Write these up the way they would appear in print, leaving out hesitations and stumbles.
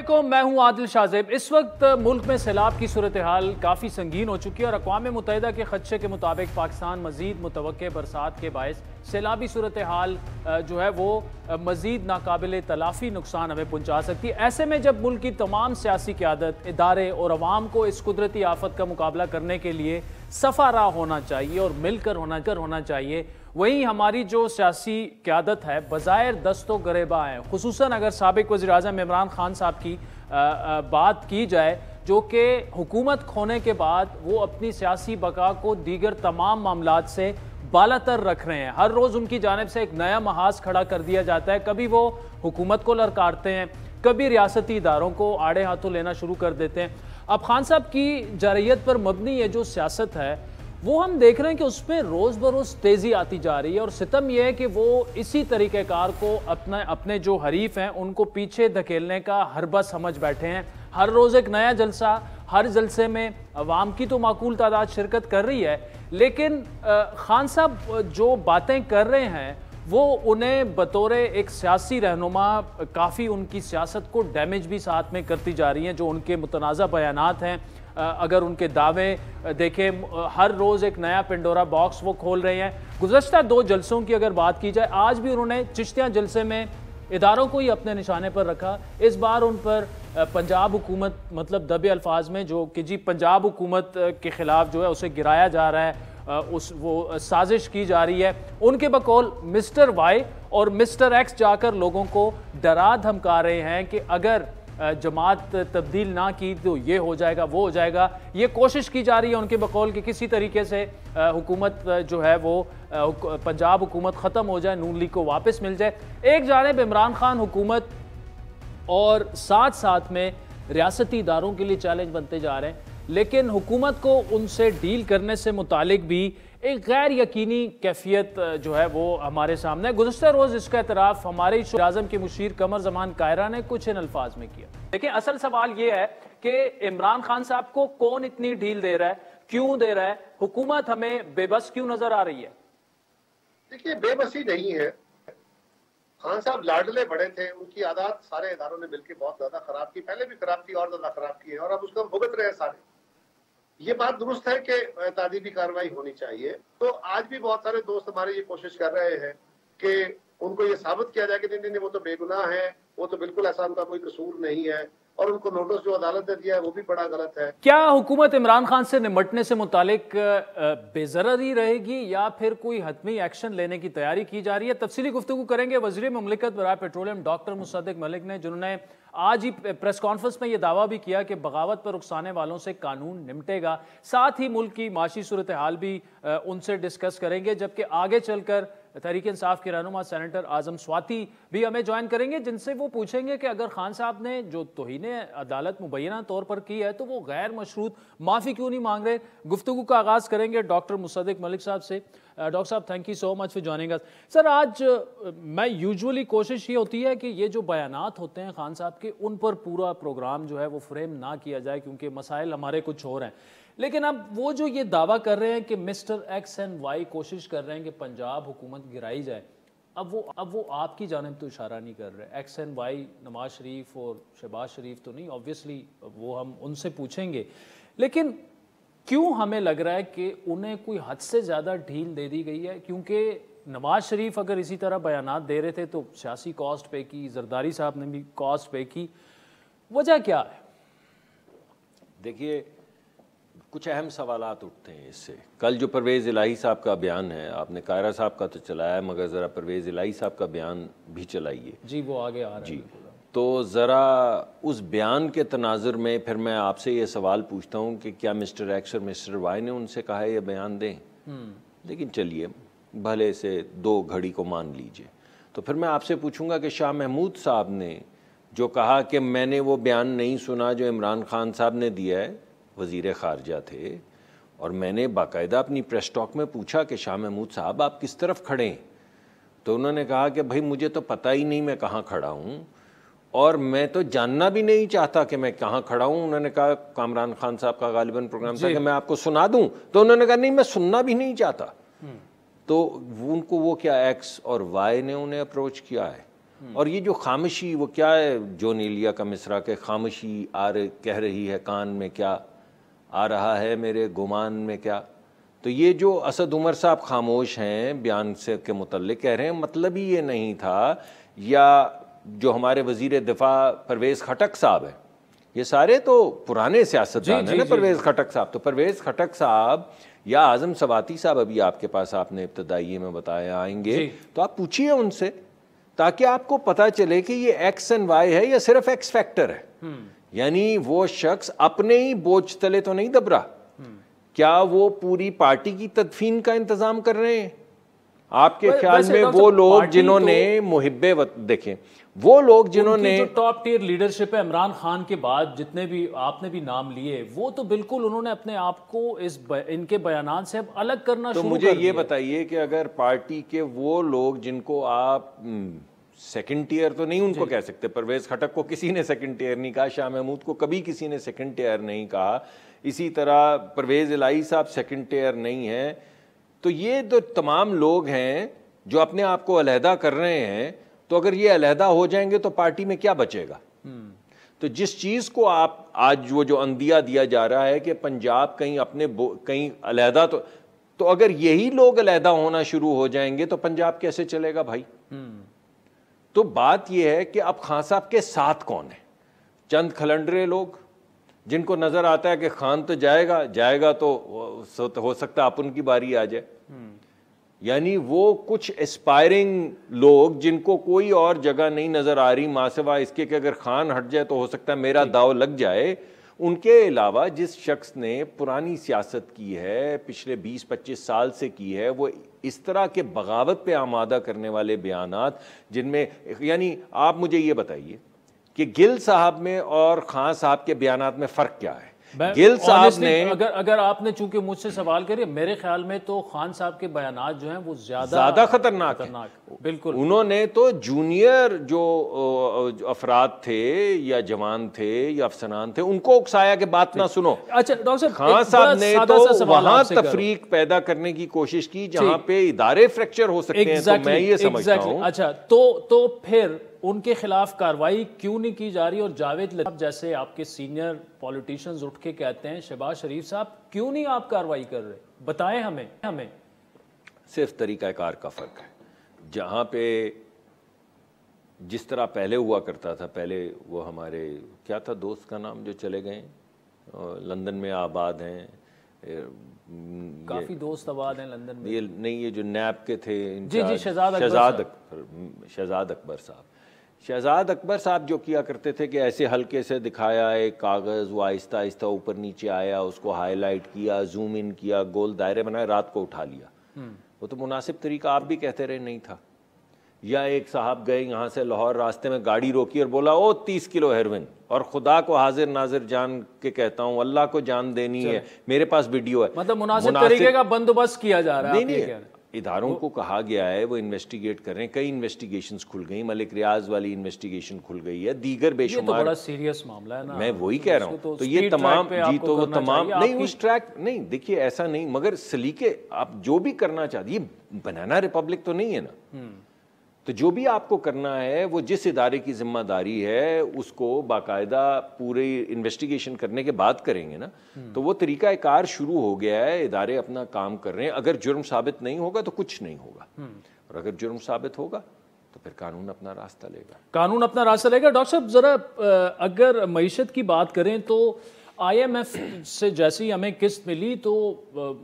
علیکم، میں ہوں عادل شاہزیب۔ اس وقت ملک میں سیلاب کی صورتحال کافی سنگین ہو چکی ہے اور اقوام متحدہ کے خدشے کے مطابق پاکستان مزید متوقع برسات کے باعث سیلابی صورتحال جو ہے وہ مزید ناقابل تلافی نقصان ہمیں پہنچا سکتی ہے۔ ایسے میں جب ملک کی تمام سیاسی قیادت، ادارے اور عوام کو اس قدرتی آفت کا مقابلہ کرنے کے لیے صفا راہ ہونا چاہیے اور مل کر ہونا چاہیے، وہیں ہماری جو سیاسی قیادت ہے بظاہر دست و گریباں ہے۔ خصوصاً اگر سابق وزیر اعظم عمران خان صاحب کی بات کی جائے، جو کہ حکومت کھونے کے بعد وہ اپنی سیاسی بقا کو دیگر تمام معاملات سے بالاتر رکھ رہے ہیں۔ ہر روز ان کی جانب سے ایک نیا محاذ کھڑا کر دیا جاتا ہے۔ کبھی وہ حکومت کو للکارتے ہیں، کبھی ریاستی اداروں کو آڑے ہاتھوں لینا شروع کر دیتے ہیں۔ اب خان صاحب کی جارحیت پر مبنی یہ جو سیاست ہے وہ ہم دیکھ رہے ہیں کہ اس میں روز بروز تیزی آتی جا رہی ہے، اور ستم یہ ہے کہ وہ اسی طریقہ کار کو اپنے جو حریف ہیں ان کو پیچھے دھکیلنے کا حربہ سمجھ بیٹھے ہیں۔ ہر روز ایک نیا جلسہ، ہر جلسے میں عوام کی تو معقول تعداد شرکت کر رہی ہے، لیکن خان صاحب جو باتیں کر رہے ہیں وہ انہیں بطور ایک سیاسی رہنما کافی ان کی سیاست کو ڈیمیج بھی ساتھ میں کرتی جا رہی ہیں۔ جو ان کے متنازع بیانات ہیں، اگر ان کے دعوے دیکھیں، ہر روز ایک نیا پنڈورا باکس وہ کھول رہے ہیں۔ گزشتہ 2 جلسوں کی اگر بات کی جائے، آج بھی انہوں نے چشتیاں جلسے میں اداروں کو ہی اپنے نشانے پر رکھا۔ اس بار ان پر پنجاب حکومت مطلب دبے الفاظ میں جو کہ جی پنجاب حکومت کے خلاف جو ہے اسے گرایا جا رہا ہے، وہ سازش کی جا رہی ہے۔ ان کے بقول مسٹر وائی اور مسٹر ایکس جا کر لوگوں کو ڈرا دھمکا رہے ہیں کہ اگر جماعت تبدیل نہ کی تو یہ ہو جائے گا، وہ ہو جائے گا۔ یہ کوشش کی جا رہی ہے ان کے بقول کہ کسی طریقے سے حکومت جو ہے وہ پنجاب حکومت ختم ہو جائے، نون لیگ کو واپس مل جائے۔ ایک جانب عمران خان حکومت اور ساتھ ساتھ میں ریاستی اداروں کے لیے چیلنج بنتے جا رہے ہیں، لیکن حکومت کو ان سے ڈیل کرنے سے متعلق بھی ایک غیر یقینی کیفیت جو ہے وہ ہمارے سامنے ہے۔ گزشتہ روز اس کا اعتراف ہمارے وزیر اعظم کے مشیر قمر زمان کائرہ نے کچھ ان الفاظ میں کیا۔ دیکھیں، اصل سوال یہ ہے کہ عمران خان صاحب کو کون اتنی ڈھیل دے رہا ہے، کیوں دے رہا ہے؟ حکومت ہمیں بے بس کیوں نظر آ رہی ہے؟ دیکھیے، بے بسی نہیں ہے۔ خان صاحب لاڈلے بڑے تھے، ان کی عادات سارے اداروں نے مل کے بہت زیادہ خراب کی، پہلے بھی خراب کی اور زیادہ خراب کی ہے، اور اب اس کو ہم بھگت رہے ہیں سارے۔ یہ بات درست ہے کہ تعدیبی کارروائی ہونی چاہیے، تو آج بھی بہت سارے دوست ہمارے یہ کوشش کر رہے ہیں کہ ان کو یہ ثابت کیا جائے کہ نہیں وہ تو بے گناہ ہے، وہ تو بالکل ایسا ان کا کوئی قصور نہیں ہے، اور ان کو نوٹس جو عدالت نے دیا ہے وہ بھی بڑا غلط ہے۔ کیا حکومت عمران خان سے نمٹنے سے متعلق بے ضرری رہے گی یا پھر کوئی حتمی ایکشن لینے کی تیاری کی جا رہی ہے؟ تفصیلی گفتگو کریں گے وزیر مملکت برائے پیٹرولیم ڈاکٹر مصدق ملک نے، جنہوں نے آج ہی پریس کانفرنس میں یہ دعویٰ بھی کیا کہ بغاوت پر اکسانے والوں سے قانون نمٹے گا۔ ساتھ ہی ملک کی معاشی صورتحال بھی ان سے ڈسکس کریں گے، جبکہ آگے چل کر تحریک انصاف کے رہنما سینیٹر اعظم سواتی بھی ہمیں جوائن کریں گے، جن سے وہ پوچھیں گے کہ اگر خان صاحب نے جو توہین عدالت مبینہ طور پر کی ہے تو وہ غیر مشروط معافی کیوں نہیں مانگ رہے؟ گفتگو کا آغاز کریں گے ڈاکٹر مصدق ملک صاحب سے۔ ڈاکٹر صاحب، thank you so much for joining اس۔ سر، آج میں یوزولی کوشش یہ ہوتی ہے کہ یہ جو بیانات ہوتے ہیں خان صاحب کے، ان پر پورا پروگرام جو ہے وہ فریم نہ کیا جائے، کیونکہ مسائل ہمارے کچھ اور ہیں، لیکن اب وہ جو یہ دعویٰ کر رہے ہیں کہ مسٹر ایکس اینڈ وائی کوشش کر رہے ہیں کہ پنجاب حکومت گرائی جائے، اب وہ آپ کی جانب تو اشارہ نہیں کر رہے۔ X and Y Nawaz Sharif اور شہباز شریف تو نہیں، آبویسلی وہ ہم ان سے پوچھیں گے، لیکن کیوں ہمیں لگ رہا ہے کہ انہیں کوئی حد سے زیادہ ڈھیل دے دی گئی ہے؟ کیونکہ نواز شریف اگر اسی طرح بیانات دے رہے تھے تو سیاسی کاسٹ پے کی، زرداری صاحب نے بھی کاسٹ پے کی، وجہ کیا ہے؟ دیکھیے، کچھ اہم سوالات اٹھتے ہیں اس سے۔ کل جو پرویز الہی صاحب کا بیان ہے، آپ نے کائرہ صاحب کا تو چلایا ہے، مگر ذرا پرویز الہی صاحب کا بیان بھی چلائیے۔ جی، وہ آگے آ رہا ہے۔ جی، تو ذرا اس بیان کے تناظر میں پھر میں آپ سے یہ سوال پوچھتا ہوں کہ کیا مسٹر ایکس اور مسٹر وائی نے ان سے کہا ہے یہ بیان دیں؟ لیکن چلیے، بھلے سے 2 گھڑی کو مان لیجئے۔ تو پھر میں آپ سے پوچھوں گا کہ شاہ محمود صاحب نے جو کہا کہ میں نے وہ بیان نہیں سنا جو عمران خان صاحب نے دیا ہے، وزیر خارجہ تھے، اور میں نے باقاعدہ اپنی پریس ٹاک میں پوچھا کہ شاہ محمود صاحب آپ کس طرف کھڑے ہیں، تو انہوں نے کہا کہ بھائی مجھے تو پتہ ہی نہیں میں کہاں کھڑا ہوں، اور میں تو جاننا بھی نہیں چاہتا کہ میں کہاں کھڑا ہوں۔ انہوں نے کہا، کامران خان صاحب کا غالباً پروگرام تھا کہ میں آپ کو سنا دوں، تو انہوں نے کہا نہیں، میں سننا بھی نہیں چاہتا۔ تو ان کو وہ کیا ایکس اور وائی نے انہیں اپروچ کیا ہے، اور یہ جو خاموشی، وہ کیا ہے جون ایلیا کا مصرع کہ خاموشی کہہ رہی ہے کان میں کیا، آ رہا ہے میرے گمان میں کیا. تو یہ جو اسد عمر صاحب خاموش ہیں بیان سے کے متعلق کہہ رہے ہیں، مطلب ہی یہ نہیں تھا. یا جو ہمارے وزیر دفاع پرویز خٹک صاحب ہیں، یہ سارے تو پرانے سیاستدان ہیں نا. پرویز خٹک صاحب، تو پرویز خٹک صاحب یا اعظم سواتی صاحب ابھی آپ کے پاس آپ نے ابتدائی میں بتایا آئیں گے، تو آپ پوچھیے ان سے تاکہ آپ کو پتہ چلے کہ یہ ایکس اینڈ وائی ہے یا صرف ایکس فیکٹر ہے. یعنی وہ شخص اپنے ہی بوجھ تلے تو نہیں دب رہا، کیا وہ پوری پارٹی کی تدفین کا انتظام کر رہے ہیں؟ آپ کے خیال میں وہ لوگ جنہوں نے محب دیکھیں، وہ لوگ جنہوں نے جو ٹاپ ٹیئر لیڈرشپ ہے عمران خان کے بعد جتنے بھی آپ نے بھی نام لیے، وہ تو بالکل انہوں نے اپنے آپ کو ان کے بیانات سے اب الگ کرنا شروع کر دیا. تو مجھے یہ بتائیے کہ اگر پارٹی کے وہ لوگ جن کو آپ سیکنڈ ٹیئر تو نہیں ان کو کہہ سکتے، پرویز خٹک کو کسی نے سیکنڈ ٹیئر نہیں کہا، شاہ محمود کو کبھی کسی نے سیکنڈ ٹیئر نہیں کہا، اسی طرح پرویز الہی صاحب سیکنڈ ٹیئر نہیں ہیں. تو یہ جو تمام لوگ ہیں جو اپنے آپ کو علیحدہ کر رہے ہیں، تو اگر یہ علیحدہ ہو جائیں گے تو پارٹی میں کیا بچے گا؟ تو جس چیز کو آپ آج وہ جو اندیا دیا جا رہا ہے کہ پنجاب کہیں اپنے کہیں علیحدہ، تو اگر یہی لوگ علیحدہ ہونا شروع ہو جائیں گے تو پنجاب کیسے چلے گا بھائی؟ تو بات یہ ہے کہ اب خان صاحب کے ساتھ کون ہے؟ چند کھلنڈرے لوگ جن کو نظر آتا ہے کہ خان تو جائے گا تو ہو سکتا ہے اپن کی باری آ جائے. یعنی وہ کچھ اسپائرنگ لوگ جن کو کوئی اور جگہ نہیں نظر آ رہی ماں سوا اس کے کہ اگر خان ہٹ جائے تو ہو سکتا ہے میرا داؤ لگ جائے. ان کے علاوہ جس شخص نے پرانی سیاست کی ہے، پچھلے 20-25 سال سے کی ہے، وہ اس طرح کے بغاوت پہ آمادہ کرنے والے بیانات جن میں، یعنی آپ مجھے یہ بتائیے کہ گل صاحب میں اور خان صاحب کے بیانات میں فرق کیا ہے؟ گل صاحب نے اگر آپ نے چونکہ مجھ سے سوال کریے، میرے خیال میں تو خان صاحب کے بیانات جو ہیں وہ زیادہ خطرناک ہیں. بالکل، انہوں نے تو جونیئر جو افراد تھے یا جوان تھے یا افسران تھے ان کو اکسایا کہ بات نہ سنو. اچھا ڈاکٹر صاحب، خان صاحب نے تو وہاں تفریق پیدا کرنے کی کوشش کی جہاں پہ ادارے فریکچر ہو سکتے ہیں. تو میں یہ سمجھتا ہوں اچھا تو پھر ان کے خلاف کاروائی کیوں نہیں کی جا رہی؟ اور جاوید لطیف جیسے آپ کے سینئر پولیٹیشنز اٹھ کے کہتے ہیں شہباز شریف صاحب کیوں نہیں آپ کاروائی کر رہے؟ بتائیں ہمیں. صرف طریقہ کار کا فرق ہے. جہاں پہ جس طرح پہلے ہوا کرتا تھا، پہلے وہ ہمارے کیا تھا دوست کا نام جو چلے گئے لندن میں آباد ہیں، کافی دوست آباد ہیں لندن میں، یہ نہیں یہ جو نیب کے تھے شہزاد اکبر صاحب. شہزاد اکبر صاحب جو کیا کرتے تھے کہ ایسے ہلکے سے دکھایا ایک کاغذ، وہ آہستہ آہستہ اوپر نیچے آیا، اس کو ہائی لائٹ کیا، زوم ان کیا، گول دائرے بنائے، رات کو اٹھا لیا. وہ تو مناسب طریقہ آپ بھی کہتے رہے نہیں تھا. یا ایک صاحب گئے یہاں سے لاہور، راستے میں گاڑی روکی اور بولا 30 کلو ہیروئن، اور خدا کو حاضر ناظر جان کے کہتا ہوں، اللہ کو جان دینی ہے، میرے پاس ویڈیو ہے. مطلب مناسب طریقے کا بندوبست کیا جا رہا ہے. نہیں، اداروں کو کہا گیا ہے وہ انویسٹیگیٹ کر رہے ہیں. کئی انویسٹیگیشنز کھل گئی، ملک ریاض والی انویسٹیگیشن کھل گئی ہے، دیگر بے شمار. یہ تو بڑا سیریس معاملہ ہے نا، میں وہی کہہ رہا ہوں. تو یہ تمام تو وہ تمام نہیں اس ٹریک نہیں، دیکھیے ایسا نہیں، مگر سلیقے آپ جو بھی کرنا چاہتے، یہ بنانا ریپبلک تو نہیں ہے نا. تو جو بھی آپ کو کرنا ہے وہ جس ادارے کی ذمہ داری ہے اس کو باقاعدہ پوری انویسٹیگیشن کرنے کے بعد کریں گے نا. تو وہ طریقہ کار شروع ہو گیا ہے، ادارے اپنا کام کر رہے ہیں. اگر جرم ثابت نہیں ہوگا تو کچھ نہیں ہوگا، اور اگر جرم ثابت ہوگا تو پھر قانون اپنا راستہ لے گا. ڈاکٹر صاحب ذرا اگر معیشت کی بات کریں تو آئی ایم ایف سے جیسی ہمیں قسط ملی تو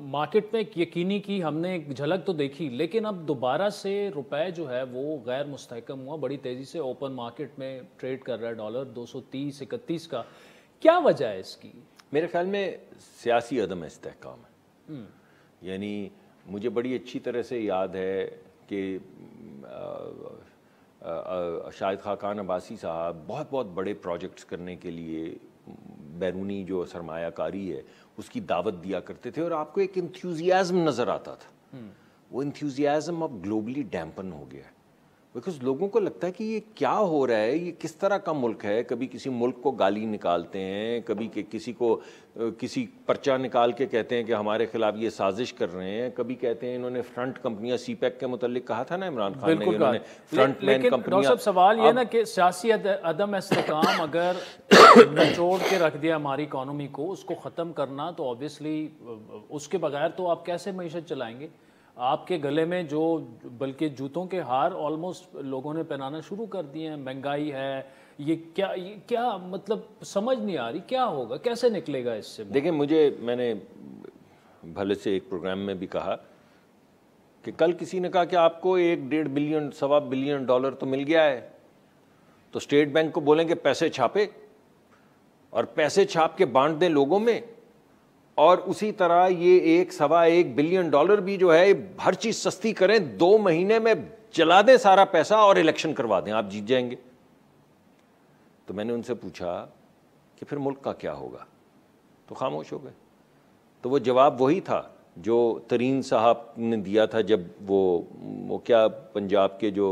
مارکیٹ میں یقینی کی ہم نے ایک جھلک تو دیکھی، لیکن اب دوبارہ سے روپے جو ہے وہ غیر مستحکم ہوا، بڑی تیزی سے اوپن مارکیٹ میں ٹریڈ کر رہا ہے ڈالر 230-31 کا. کیا وجہ ہے اس کی؟ میرے خیال میں سیاسی عدم استحکام ہے. یعنی مجھے بڑی اچھی طرح سے یاد ہے کہ شاہد خاقان عباسی صاحب بہت بڑے پروجیکٹس کرنے کے لیے بیرونی جو سرمایہ کاری ہے اس کی دعوت دیا کرتے تھے، اور آپ کو ایک انتھیوزیازم نظر آتا تھا. وہ انتھیوزیازم اب گلوبلی ڈیمپن ہو گیا ہے. بیکاز لوگوں کو لگتا ہے کہ یہ کیا ہو رہا ہے, یہ کس طرح کا ملک ہے. کبھی کسی ملک کو گالی نکالتے ہیں, کبھی کہ کسی پرچہ نکال کے کہتے ہیں کہ ہمارے خلاف یہ سازش کر رہے ہیں, کبھی کہتے ہیں انہوں نے فرنٹ کمپنیاں سی پیک کے متعلق کہا تھا نا عمران خان نے, انہوں نے فرنٹ مین کمپنیاں. صاحب سوال یہ نا کہ سیاسی عدم استحکام اگر نچوڑ کے رکھ دیا ہماری اکانومی کو, اس کو ختم کرنا, تو آبویسلی اس کے بغیر تو آپ کیسے معیشت چلائیں گے. آپ کے گلے میں جو بلکہ جوتوں کے ہار آلموسٹ لوگوں نے پہنانا شروع کر دیے ہیں, مہنگائی ہے, یہ کیا مطلب سمجھ نہیں آ رہی کیا ہوگا, کیسے نکلے گا اس سے. دیکھیں میں نے بھلے سے ایک پروگرام میں بھی کہا کہ کل کسی نے کہا کہ آپ کو 1-1.5 بلین $1.25 بلین تو مل گیا ہے, تو اسٹیٹ بینک کو بولیں کہ پیسے چھاپے اور پیسے چھاپ کے بانٹ دیں لوگوں میں, اور اسی طرح یہ $1.25 بلین بھی جو ہے ہر چیز سستی کریں, 2 مہینے میں چلا دیں سارا پیسہ اور الیکشن کروا دیں, آپ جیت جائیں گے. تو میں نے ان سے پوچھا کہ پھر ملک کا کیا ہوگا, تو خاموش ہو گئے. تو وہ جواب وہی تھا جو ترین صاحب نے دیا تھا جب وہ کیا پنجاب کے جو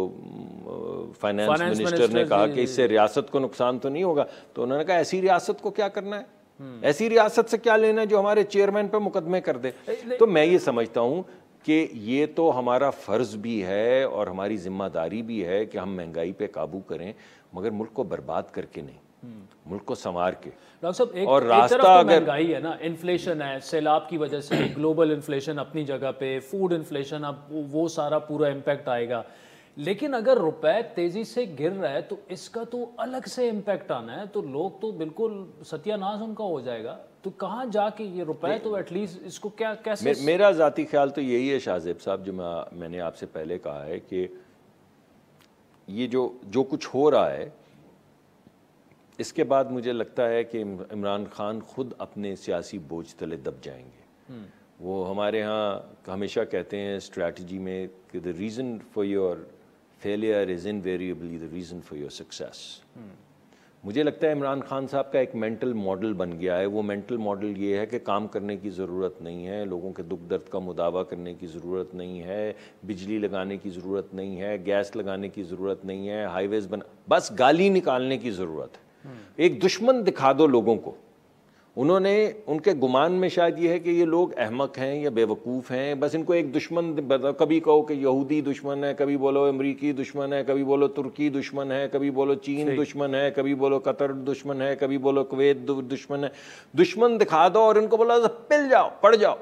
فائنانس منسٹر نے کہا کہ اس سے ریاست کو نقصان تو نہیں ہوگا, تو انہوں نے کہا ایسی ریاست کو کیا کرنا ہے, ایسی ریاست سے کیا لینا ہے جو ہمارے چیئرمین پہ مقدمے کر دے. تو میں یہ سمجھتا ہوں کہ یہ تو ہمارا فرض بھی ہے اور ہماری ذمہ داری بھی ہے کہ ہم مہنگائی پہ قابو کریں, مگر ملک کو برباد کر کے نہیں, ملک کو سنوار کے. ڈاکٹر صاحب ایک راستہ طرف تو مہنگائی ہے نا, انفلیشن ہے, سیلاب کی وجہ سے گلوبل انفلیشن اپنی جگہ پہ, فوڈ انفلیشن, اب وہ سارا پورا امپیکٹ آئے گا. لیکن اگر روپے تیزی سے گر رہا ہے تو اس کا تو الگ سے امپیکٹ آنا ہے, تو لوگ تو بالکل ستیہ ناش ان کا ہو جائے گا. تو کہاں جا کے یہ روپے تو ایٹ لیسٹ اس کو کیسے. میرا ذاتی خیال تو یہی ہے شاہ زیب صاحب, جو میں نے آپ سے پہلے کہا ہے کہ یہ جو کچھ ہو رہا ہے اس کے بعد مجھے لگتا ہے کہ عمران خان خود اپنے سیاسی بوجھ تلے دب جائیں گے. وہ ہمارے ہاں ہمیشہ کہتے ہیں اسٹریٹجی میں کہ the reason for your failure is invariably the reason for your success. مجھے لگتا ہے عمران خان صاحب کا ایک مینٹل ماڈل بن گیا ہے. وہ مینٹل ماڈل یہ ہے کہ کام کرنے کی ضرورت نہیں ہے, لوگوں کے دکھ درد کا مداوع کرنے کی ضرورت نہیں ہے, بجلی لگانے کی ضرورت نہیں ہے, گیس لگانے کی ضرورت نہیں ہے, ہائی ویز بس گالی نکالنے کی ضرورت ہے. ایک دشمن دکھا دو لوگوں کو. انہوں نے ان کے گمان میں شاید یہ ہے کہ یہ لوگ احمق ہیں یا بے وقوف ہیں, بس ان کو ایک دشمن, کبھی کہو کہ یہودی دشمن ہے, کبھی بولو امریکی دشمن ہے, کبھی بولو ترکی دشمن ہے, کبھی بولو چین دشمن ہے, کبھی بولو قطر دشمن ہے, کبھی بولو کویت دشمن ہے. دشمن دکھا دو اور ان کو بولا پل جاؤ, پڑ جاؤ,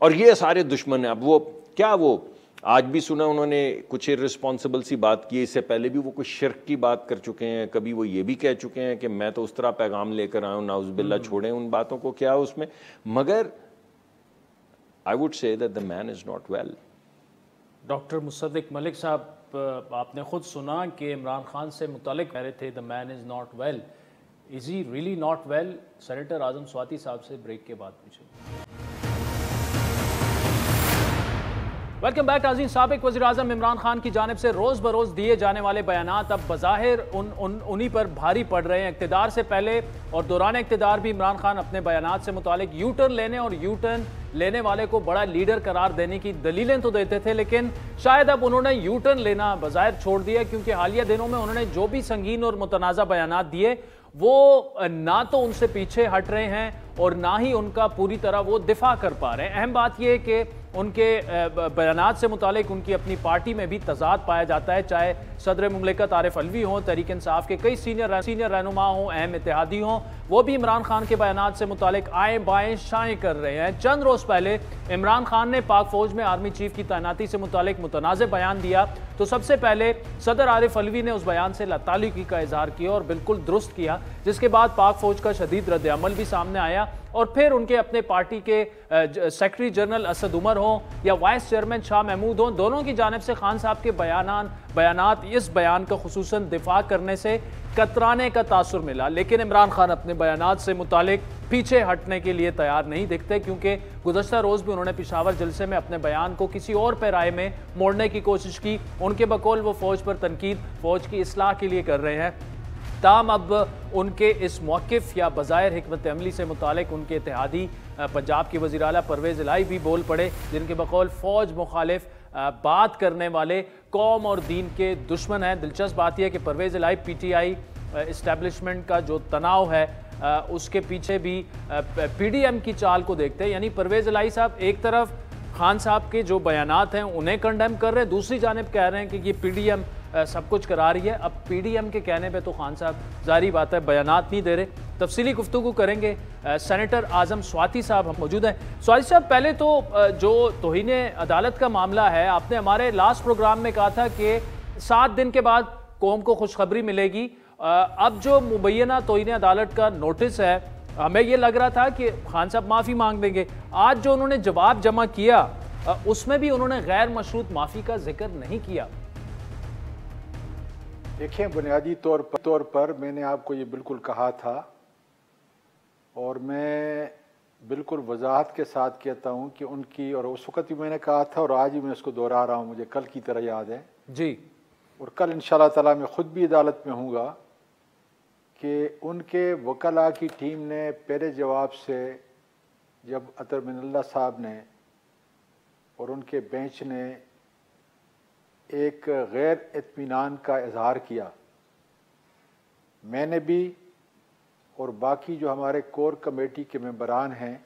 اور یہ سارے دشمن ہیں. اب وہ کیا, وہ آج بھی سنا انہوں نے کچھ irresponsible سی بات کی, اس سے پہلے بھی وہ کچھ شرک کی بات کر چکے ہیں, کبھی وہ یہ بھی کہہ چکے ہیں کہ میں تو اس طرح پیغام لے کر آیا ہوں, نعوذ باللہ, چھوڑیں ان باتوں کو, کیا اس میں. مگر I would say that the man is not well. Doctor مصدق ملک صاحب, آپ نے خود سنا کہ عمران خان سے متعلق کہہ رہے تھے the man is not well. Is he really not well? Senator Azam Swati صاحب سے بریک کے بعد پوچھیں. ویلکم بیک ناظرین. سابق وزیر اعظم عمران خان کی جانب سے روز بروز دیے جانے والے بیانات اب بظاہر انہی پر بھاری پڑ رہے ہیں. اقتدار سے پہلے اور دوران اقتدار بھی عمران خان اپنے بیانات سے متعلق یو ٹرن لینے اور یو ٹرن لینے والے کو بڑا لیڈر قرار دینے کی دلیلیں تو دیتے تھے, لیکن شاید اب انہوں نے یو ٹرن لینا بظاہر چھوڑ دیا, کیونکہ حالیہ دنوں میں انہوں نے جو بھی سنگین اور متنازع بیانات دیے وہ نہ تو ان سے پیچھے ہٹ رہے ہیں اور نہ ہی ان کا پوری طرح وہ دفاع کر پا رہے ہیں. اہم بات یہ ہے کہ ان کے بیانات سے متعلق ان کی اپنی پارٹی میں بھی تضاد پایا جاتا ہے, چاہے صدر مملکت عارف علوی ہوں, تحریک انصاف کے کئی سینئر رہنما ہوں, اہم اتحادی ہوں, وہ بھی عمران خان کے بیانات سے متعلق آئیں بائیں شائیں کر رہے ہیں. چند روز پہلے عمران خان نے پاک فوج میں آرمی چیف کی تعیناتی سے متعلق متنازع بیان دیا, تو سب سے پہلے صدر عارف علوی نے اس بیان سے لاتعلقی کا اظہار کیا اور بالکل درست کیا, جس کے بعد پاک فوج کا شدید رد عمل بھی سامنے آیا, اور پھر ان کے اپنے پارٹی کے سیکرٹری جنرل اسد عمر ہوں یا وائس چیئرمین شاہ محمود ہوں, دونوں کی جانب سے خان صاحب کے بیانات اس بیان کا خصوصاً دفاع کرنے سے کترانے کا تاثر ملا. لیکن عمران خان اپنے بیانات سے متعلق پیچھے ہٹنے کے لیے تیار نہیں دکھتے, کیونکہ گزشتہ روز بھی انہوں نے پشاور جلسے میں اپنے بیان کو کسی اور پیرائے میں موڑنے کی کوشش کی. ان کے بقول وہ فوج پر تنقید فوج کی اصلاح کے لیے کر رہے ہیں, تاہم اب ان کے اس موقف یا بظاہر حکمت عملی سے متعلق ان کے اتحادی پنجاب کے وزیر اعلیٰ پرویز الہی بھی بول پڑے, جن کے بقول فوج مخالف بات کرنے والے قوم اور دین کے دشمن ہیں۔ دلچسپ بات یہ ہے کہ پرویز الہی پی ٹی آئی اسٹیبلشمنٹ کا جو تناؤ ہے اس کے پیچھے بھی پی ڈی ایم کی چال کو دیکھتے ہیں، یعنی پرویز الہی صاحب ایک طرف خان صاحب کے جو بیانات ہیں انہیں کنڈیم کر رہے ہیں، دوسری جانب کہہ رہے ہیں کہ یہ پی ڈی ایم سب کچھ کرا رہی ہے۔ اب پی ڈی ایم کے کہنے پہ تو خان صاحب ظاہری بات ہے بیانات نہیں دے رہے۔ تفصیلی گفتگو کریں گے، سینیٹر اعظم سواتی صاحب ہم موجود ہیں۔ سواتی صاحب، پہلے تو جو توہین عدالت کا معاملہ ہے، آپ نے ہمارے لاسٹ پروگرام میں کہا تھا کہ 7 دن کے بعد قوم کو خوشخبری ملے گی۔ اب جو مبینہ توہین عدالت کا نوٹس ہے، ہمیں یہ لگ رہا تھا کہ خان صاحب معافی مانگ دیں گے۔ آج جو انہوں نے جواب جمع کیا اس میں بھی انہوں نے غیر مشروط معافی کا ذکر نہیں کیا۔ دیکھیں، بنیادی طور پر میں نے آپ کو یہ بالکل کہا تھا، اور میں بالکل وضاحت کے ساتھ کہتا ہوں کہ ان کی، اور اس وقت بھی میں نے کہا تھا اور آج بھی میں اس کو دہرا رہا ہوں، مجھے کل کی طرح یاد ہے جی، اور کل انشاءاللہ تعالیٰ میں خود بھی عدالت میں ہوں گا، کہ ان کے وکلاء کی ٹیم نے پہلے جواب سے جب عطر من اللہ صاحب نے اور ان کے بینچ نے ایک غیر اطمینان کا اظہار کیا، میں نے بھی اور باقی جو ہمارے کور کمیٹی کے ممبران ہیں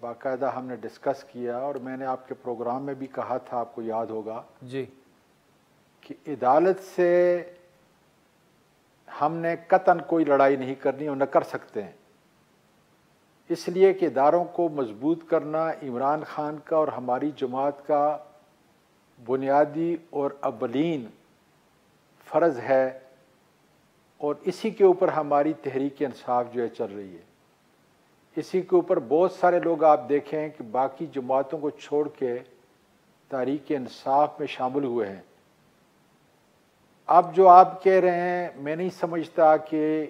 باقاعدہ ہم نے ڈسکس کیا، اور میں نے آپ کے پروگرام میں بھی کہا تھا، آپ کو یاد ہوگا جی، کہ عدالت سے ہم نے قطعاً کوئی لڑائی نہیں کرنی اور نہ کر سکتے ہیں، اس لیے کہ اداروں کو مضبوط کرنا عمران خان کا اور ہماری جماعت کا بنیادی اور اولین فرض ہے، اور اسی کے اوپر ہماری تحریک انصاف جو ہے چل رہی ہے۔ اسی کے اوپر بہت سارے لوگ آپ دیکھیں کہ باقی جماعتوں کو چھوڑ کے تحریک انصاف میں شامل ہوئے ہیں۔ اب جو آپ کہہ رہے ہیں، میں نہیں سمجھتا کہ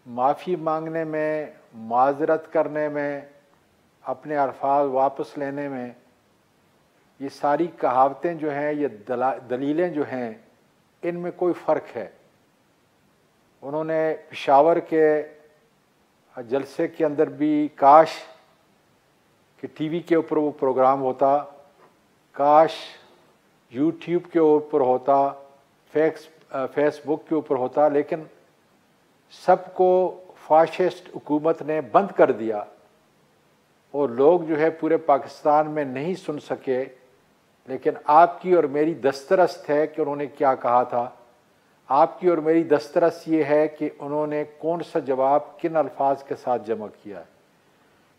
معافی مانگنے میں، معذرت کرنے میں، اپنے الفاظ واپس لینے میں، یہ ساری کہاوتیں جو ہیں، یہ دلیلیں جو ہیں، ان میں کوئی فرق ہے۔ انہوں نے پشاور کے جلسے کے اندر بھی کاش کہ ٹی وی کے اوپر وہ پروگرام ہوتا، کاش یوٹیوب کے اوپر ہوتا، فیس بک کے اوپر ہوتا، لیکن سب کو فاشسٹ حکومت نے بند کر دیا، اور لوگ جو ہے پورے پاکستان میں نہیں سن سکے۔ لیکن آپ کی اور میری دسترس ہے کہ انہوں نے کیا کہا تھا، آپ کی اور میری دسترس یہ ہے کہ انہوں نے کون سا جواب کن الفاظ کے ساتھ جمع کیا ہے۔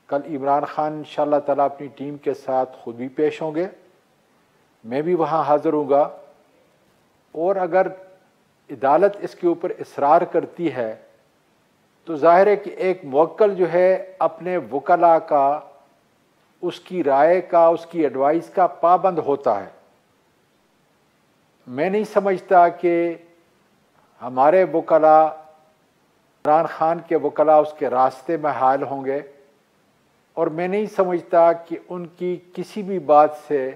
کل عمران خان انشاءاللہ تعالیٰ اپنی ٹیم کے ساتھ خود بھی پیش ہوں گے، میں بھی وہاں حاضر ہوں گا، اور اگر عدالت اس کے اوپر اصرار کرتی ہے تو ظاہر ہے کہ ایک موکل جو ہے اپنے وکلاء کا، اس کی رائے کا، اس کی ایڈوائس کا پابند ہوتا ہے۔ میں نہیں سمجھتا کہ ہمارے وکلاء، عمران خان کے وکلاء اس کے راستے میں حائل ہوں گے، اور میں نہیں سمجھتا کہ ان کی کسی بھی بات سے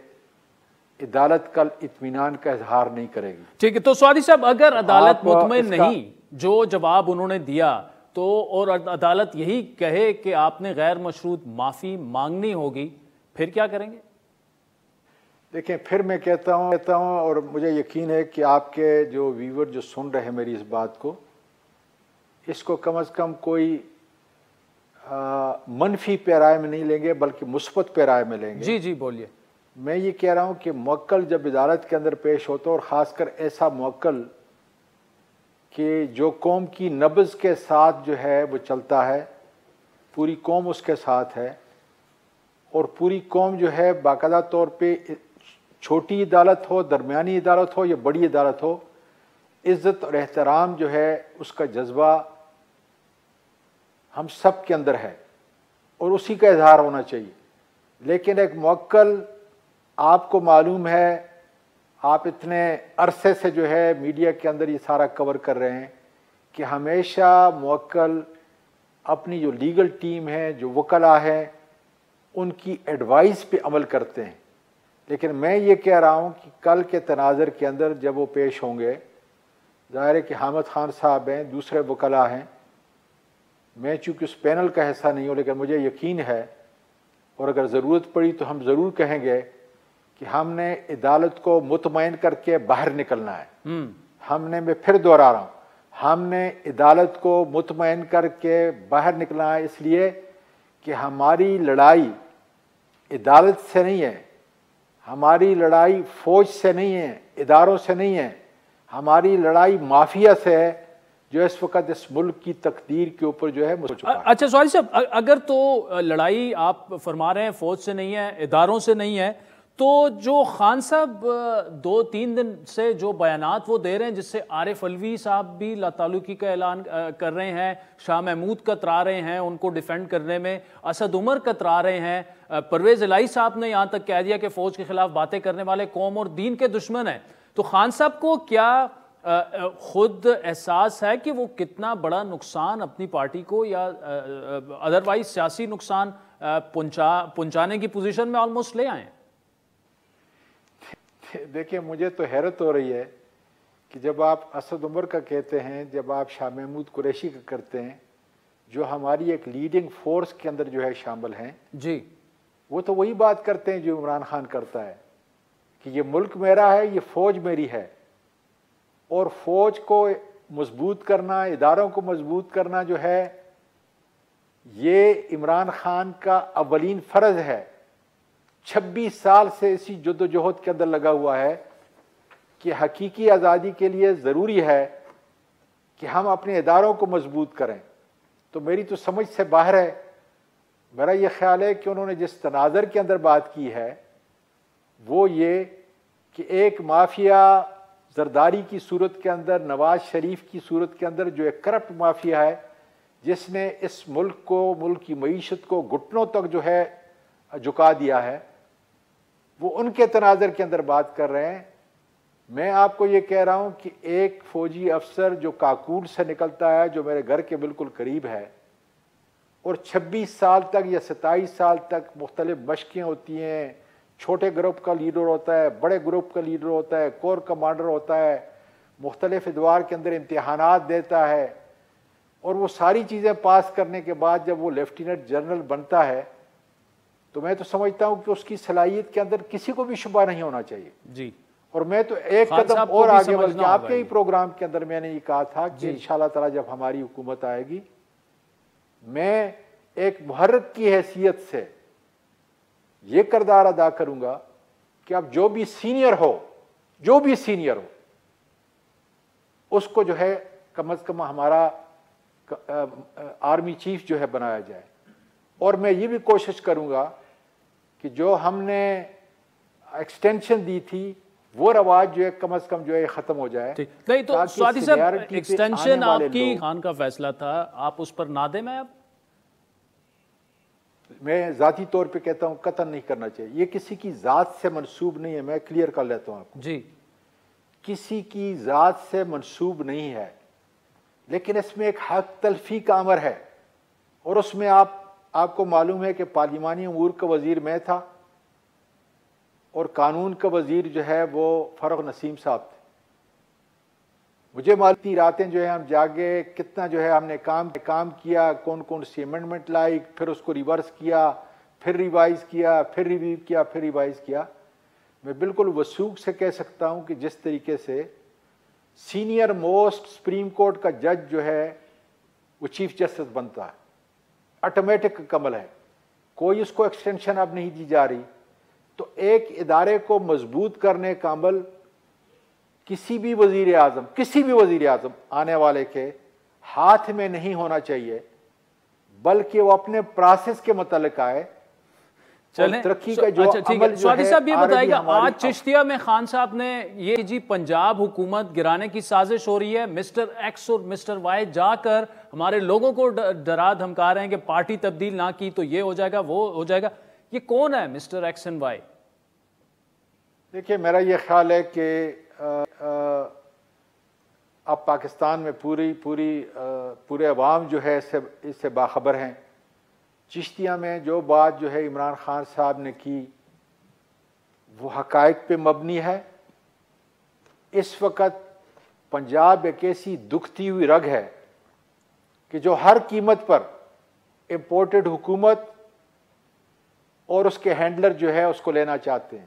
عدالت کل اطمینان کا اظہار نہیں کرے گی۔ ٹھیک ہے، تو سواتی صاحب، اگر عدالت مطمئن نہیں جو جواب انہوں نے دیا تو، اور عدالت یہی کہے کہ آپ نے غیر مشروط معافی مانگنی ہوگی، پھر کیا کریں گے؟ دیکھیں، پھر میں کہتا ہوں اور مجھے یقین ہے کہ آپ کے جو ویور جو سن رہے ہیں میری اس بات کو، اس کو کم از کم کوئی منفی پیرائے میں نہیں لیں گے بلکہ مثبت پیرائے میں لیں گے۔ جی جی، بولیے۔ میں یہ کہہ رہا ہوں کہ موکل جب عدالت کے اندر پیش ہوتا ہے، اور خاص کر ایسا موکل کہ جو قوم کی نبض کے ساتھ جو ہے وہ چلتا ہے، پوری قوم اس کے ساتھ ہے، اور پوری قوم جو ہے باقاعدہ طور پہ، چھوٹی عدالت ہو، درمیانی عدالت ہو یا بڑی عدالت ہو، عزت اور احترام جو ہے اس کا جذبہ ہم سب کے اندر ہے، اور اسی کا اظہار ہونا چاہیے۔ لیکن ایک موکل، آپ کو معلوم ہے، آپ اتنے عرصے سے جو ہے میڈیا کے اندر یہ سارا کور کر رہے ہیں کہ ہمیشہ موکل اپنی جو لیگل ٹیم ہے، جو وکلاء ہیں، ان کی ایڈوائس پہ عمل کرتے ہیں۔ لیکن میں یہ کہہ رہا ہوں کہ کل کے تناظر کے اندر جب وہ پیش ہوں گے، ظاہر ہے کہ حامد خان صاحب ہیں، دوسرے وکلاء ہیں، میں چونکہ اس پینل کا حصہ نہیں ہوں، لیکن مجھے یقین ہے، اور اگر ضرورت پڑی تو ہم ضرور کہیں گے کہ ہم نے عدالت کو مطمئن کر کے باہر نکلنا ہے. میں پھر دوہرا رہا ہوں, ہم نے عدالت کو مطمئن کر کے باہر نکلنا ہے, اس لیے کہ ہماری لڑائی عدالت سے نہیں ہے, ہماری لڑائی فوج سے نہیں ہے, اداروں سے نہیں ہے, ہماری لڑائی مافیا سے ہے جو اس وقت اس ملک کی تقدیر کے اوپر جو ہے چکا ہے. اچھا سواری صاحب, اگر تو لڑائی آپ فرما رہے ہیں فوج سے نہیں ہے, اداروں سے نہیں ہے, تو جو خان صاحب 2-3 دن سے جو بیانات وہ دے رہے ہیں, جس سے عارف علوی صاحب بھی لا تعلقی کا اعلان کر رہے ہیں, شاہ محمود کترا رہے ہیں ان کو ڈیفینڈ کرنے میں, اسد عمر کترا رہے ہیں, پرویز الہی صاحب نے یہاں تک کہہ دیا کہ فوج کے خلاف باتیں کرنے والے قوم اور دین کے دشمن ہیں. تو خان صاحب کو کیا خود احساس ہے کہ وہ کتنا بڑا نقصان اپنی پارٹی کو یا ادروائز سیاسی نقصان پہنچانے کی پوزیشن میں آلموسٹ لے آئے ہیں؟ دیکھیں, مجھے تو حیرت ہو رہی ہے کہ جب آپ اسد عمر کا کہتے ہیں, جب آپ شاہ محمود قریشی کا کرتے ہیں, جو ہماری ایک لیڈنگ فورس کے اندر جو ہے شامل ہیں, جی وہ تو وہی بات کرتے ہیں جو عمران خان کرتا ہے کہ یہ ملک میرا ہے, یہ فوج میری ہے, اور فوج کو مضبوط کرنا, اداروں کو مضبوط کرنا جو ہے یہ عمران خان کا اولین فرض ہے. 26 سال سے اسی جد و جہد کے اندر لگا ہوا ہے کہ حقیقی آزادی کے لیے ضروری ہے کہ ہم اپنے اداروں کو مضبوط کریں. تو میری تو سمجھ سے باہر ہے. میرا یہ خیال ہے کہ انہوں نے جس تناظر کے اندر بات کی ہے وہ یہ کہ ایک مافیا زرداری کی صورت کے اندر, نواز شریف کی صورت کے اندر, جو ایک کرپٹ مافیا ہے جس نے اس ملک کو, ملک کی معیشت کو گھٹنوں تک جو ہے جھکا دیا ہے, وہ ان کے تناظر کے اندر بات کر رہے ہیں. میں آپ کو یہ کہہ رہا ہوں کہ ایک فوجی افسر جو کاکوڑ سے نکلتا ہے, جو میرے گھر کے بالکل قریب ہے, اور 26 سال تک یا 27 سال تک مختلف مشقیں ہوتی ہیں, چھوٹے گروپ کا لیڈر ہوتا ہے, بڑے گروپ کا لیڈر ہوتا ہے, کور کمانڈر ہوتا ہے, مختلف ادوار کے اندر امتحانات دیتا ہے, اور وہ ساری چیزیں پاس کرنے کے بعد جب وہ لیفٹیننٹ جنرل بنتا ہے تو میں تو سمجھتا ہوں کہ اس کی صلاحیت کے اندر کسی کو بھی شبہ نہیں ہونا چاہیے. جی, اور میں تو ایک قدم اور آگے بلکہ آپ کے ہی پروگرام کے اندر میں نے یہ کہا تھا کہ انشاءاللہ تعالی جب ہماری حکومت آئے گی, میں ایک محرک کی حیثیت سے یہ کردار ادا کروں گا کہ اب جو بھی سینئر ہو اس کو جو ہے کم از کم ہمارا آرمی چیف جو ہے بنایا جائے. اور میں یہ بھی کوشش کروں گا کہ جو ہم نے ایکسٹینشن دی تھی وہ رواج جو ہے کم از کم جو ہے ختم ہو جائے. نہیں تو سعودی صاحب, ایکسٹینشن آپ کی خان کا فیصلہ تھا, آپ اس پر نادم ہیں؟ اب میں ذاتی طور پہ کہتا ہوں قطعاً نہیں کرنا چاہیے. یہ کسی کی ذات سے منسوب نہیں ہے, میں کلیئر کر لیتا ہوں آپ کو. جی, کسی کی ذات سے منسوب نہیں ہے, لیکن اس میں ایک حق تلفی کا امر ہے, اور اس میں آپ کو معلوم ہے کہ پارلیمانی امور کا وزیر میں تھا اور قانون کا وزیر جو ہے وہ فروغ نسیم صاحب تھے. مجھے معلوم راتیں جو ہے ہم جاگے, کتنا جو ہے ہم نے کام کیا, کون سی امینڈمنٹ لائی, پھر اس کو ریورس کیا, پھر ریوائز کیا, پھر ریویو کیا, پھر ریوائز کیا. میں بالکل وثوق سے کہہ سکتا ہوں کہ جس طریقے سے سینئر موسٹ سپریم کورٹ کا جج جو ہے وہ چیف جسٹس بنتا ہے, آٹومیٹک عمل ہے, کوئی اس کو ایکسٹینشن اب نہیں دی جا رہی. تو ایک ادارے کو مضبوط کرنے کا عمل کسی بھی وزیر اعظم آنے والے کے ہاتھ میں نہیں ہونا چاہیے, بلکہ وہ اپنے پروسیس کے متعلق آئے. ترقی کا جو عمل جو ہے, صاحب یہ بتائیے گا, آج چشتیہ میں خان صاحب نے یہ جی پنجاب حکومت گرانے کی سازش ہو رہی ہے, مسٹر ایکس اور مسٹر وائی جا کر ہمارے لوگوں کو ڈرا دھمکا رہے ہیں کہ پارٹی تبدیل نہ کی تو یہ ہو جائے گا, وہ ہو جائے گا. یہ کون ہے مسٹر ایکس اینڈ وائی؟ دیکھیے, میرا یہ خیال ہے کہ اب پاکستان میں پورے عوام جو ہے اس سے باخبر ہیں. چشتیہ میں جو بات جو ہے عمران خان صاحب نے کی وہ حقائق پہ مبنی ہے. اس وقت پنجاب ایک ایسی دکھتی ہوئی رگ ہے کہ جو ہر قیمت پر امپورٹڈ حکومت اور اس کے ہینڈلر جو ہے اس کو لینا چاہتے ہیں.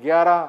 11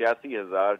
86,000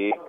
1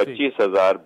25,000